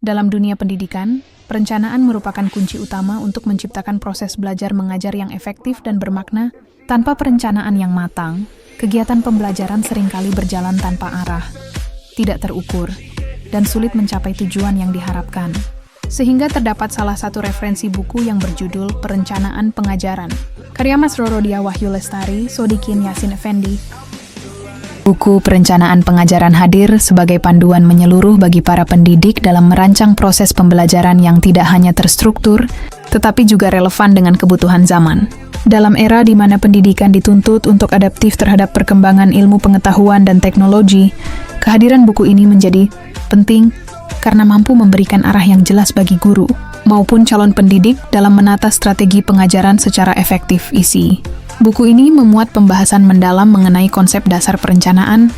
Dalam dunia pendidikan, perencanaan merupakan kunci utama untuk menciptakan proses belajar mengajar yang efektif dan bermakna. Tanpa perencanaan yang matang, kegiatan pembelajaran seringkali berjalan tanpa arah, tidak terukur, dan sulit mencapai tujuan yang diharapkan. Sehingga terdapat salah satu referensi buku yang berjudul Perencanaan Pengajaran, karya Mas Rorodia Wahyu Lestari, Sodikin Yasin Effendi. Buku Perencanaan Pengajaran hadir sebagai panduan menyeluruh bagi para pendidik dalam merancang proses pembelajaran yang tidak hanya terstruktur, tetapi juga relevan dengan kebutuhan zaman. Dalam era di mana pendidikan dituntut untuk adaptif terhadap perkembangan ilmu pengetahuan dan teknologi, kehadiran buku ini menjadi penting karena mampu memberikan arah yang jelas bagi guru maupun calon pendidik dalam menata strategi pengajaran secara efektif. Isi buku ini memuat pembahasan mendalam mengenai konsep dasar perencanaan,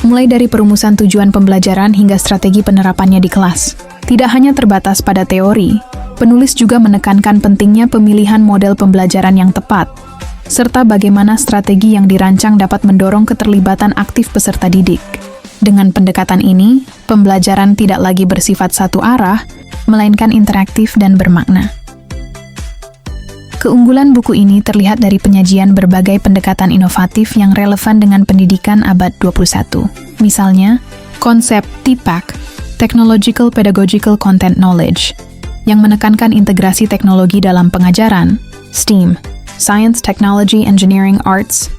mulai dari perumusan tujuan pembelajaran hingga strategi penerapannya di kelas. Tidak hanya terbatas pada teori, penulis juga menekankan pentingnya pemilihan model pembelajaran yang tepat, serta bagaimana strategi yang dirancang dapat mendorong keterlibatan aktif peserta didik. Dengan pendekatan ini, pembelajaran tidak lagi bersifat satu arah, melainkan interaktif dan bermakna. Keunggulan buku ini terlihat dari penyajian berbagai pendekatan inovatif yang relevan dengan pendidikan abad 21. Misalnya, konsep TPACK, Technological Pedagogical Content Knowledge, yang menekankan integrasi teknologi dalam pengajaran, STEAM, Science, Technology, Engineering, Arts,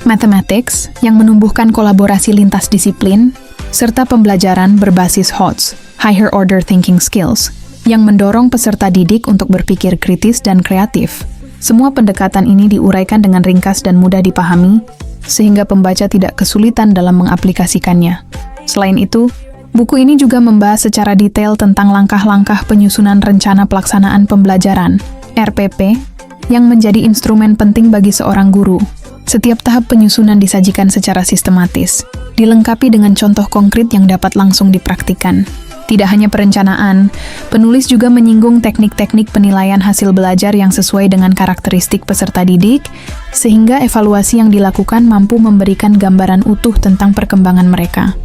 Mathematics, yang menumbuhkan kolaborasi lintas disiplin, serta pembelajaran berbasis HOTS, Higher Order Thinking Skills, yang mendorong peserta didik untuk berpikir kritis dan kreatif. Semua pendekatan ini diuraikan dengan ringkas dan mudah dipahami, sehingga pembaca tidak kesulitan dalam mengaplikasikannya. Selain itu, buku ini juga membahas secara detail tentang langkah-langkah penyusunan rencana pelaksanaan pembelajaran, RPP, yang menjadi instrumen penting bagi seorang guru. Setiap tahap penyusunan disajikan secara sistematis, dilengkapi dengan contoh konkret yang dapat langsung dipraktikkan. Tidak hanya perencanaan, penulis juga menyinggung teknik-teknik penilaian hasil belajar yang sesuai dengan karakteristik peserta didik, sehingga evaluasi yang dilakukan mampu memberikan gambaran utuh tentang perkembangan mereka.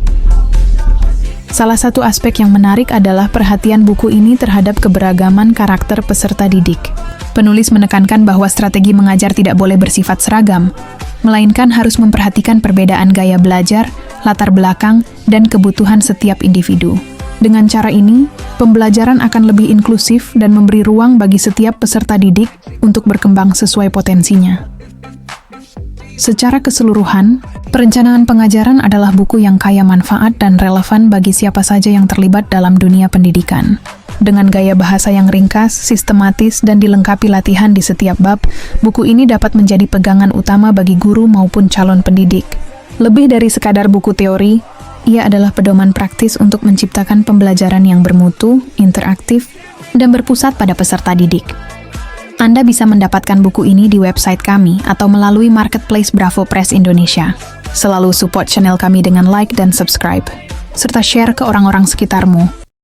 Salah satu aspek yang menarik adalah perhatian buku ini terhadap keberagaman karakter peserta didik. Penulis menekankan bahwa strategi mengajar tidak boleh bersifat seragam, melainkan harus memperhatikan perbedaan gaya belajar, latar belakang, dan kebutuhan setiap individu. Dengan cara ini, pembelajaran akan lebih inklusif dan memberi ruang bagi setiap peserta didik untuk berkembang sesuai potensinya. Secara keseluruhan, Perencanaan Pengajaran adalah buku yang kaya manfaat dan relevan bagi siapa saja yang terlibat dalam dunia pendidikan. Dengan gaya bahasa yang ringkas, sistematis, dan dilengkapi latihan di setiap bab, buku ini dapat menjadi pegangan utama bagi guru maupun calon pendidik. Lebih dari sekadar buku teori, ia adalah pedoman praktis untuk menciptakan pembelajaran yang bermutu, interaktif, dan berpusat pada peserta didik. Anda bisa mendapatkan buku ini di website kami atau melalui marketplace Bravo Press Indonesia. Selalu support channel kami dengan like dan subscribe, serta share ke orang-orang sekitarmu.